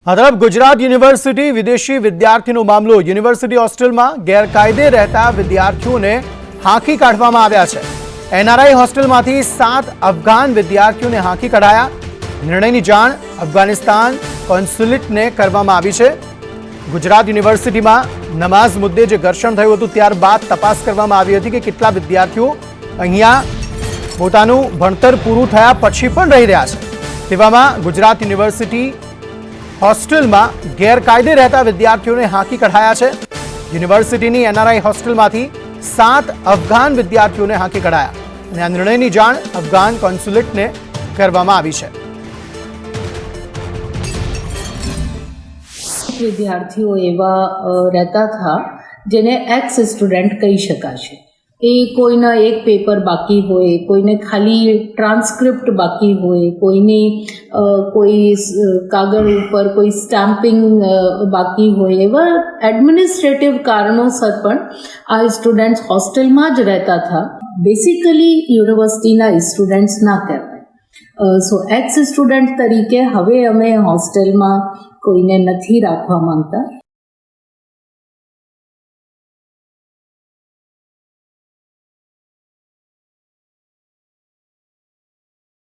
આ તરફ ગુજરાત યુનિવર્સિટી વિદેશી વિદ્યાર્થીનો મામલો યુનિવર્સિટી હોસ્ટેલમાં ગેરકાયદે રહેતા વિદ્યાર્થીઓને હાંકી કાઢવામાં આવ્યા છે। એનઆરઆઈ હોસ્ટેલમાંથી 7 અફઘાન વિદ્યાર્થીઓને હાંકી કઢાયા। નિર્ણયની જાણ અફઘાનિસ્તાન કોન્સ્યુલેટને કરવામાં આવી છે। ગુજરાત યુનિવર્સિટીમાં નમાઝ મુદ્દે જે ઘર્ષણ થયું હતું ત્યારબાદ તપાસ કરવામાં આવી હતી કે કેટલા વિદ્યાર્થીઓ અહીંયા પોતાનું ભણતર પૂરું થયા પછી પણ રહી રહ્યા છે। તેવામાં ગુજરાત યુનિવર્સિટી હોસ્ટેલમાં ગેરકાયદે રહેતા વિદ્યાર્થીઓને હાંકી કઢાયા છે। યુનિવર્સિટીની એનઆરઆઈ હોસ્ટેલમાંથી 7 અફઘાન વિદ્યાર્થીઓને હાંકી કઢાયા અને આ નિર્ણયની જાણ અફઘાન કોન્સ્યુલેટને કરવામાં આવી છે। વિદ્યાર્થીઓ એવા રહેતા હતા જેને એક્સ સ્ટુડન્ટ કહી શકાશે। એ કોઈના એક પેપર બાકી હોય, કોઈને ખાલી ટ્રાન્સક્રિપ્ટ બાકી હોય, કોઈની કોઈ કાગળ ઉપર કોઈ સ્ટેમ્પિંગ બાકી હોય, એવા એડમિનિસ્ટ્રેટિવ કારણોસર પણ આ સ્ટુડન્ટ્સ હોસ્ટેલમાં જ રહેતા હતા। બેસિકલી યુનિવર્સિટીના સ્ટુડન્ટ્સ ના કહેવાય। સો એક્સ સ્ટુડન્ટ તરીકે હવે અમે હોસ્ટેલમાં કોઈને નથી રાખવા માંગતા।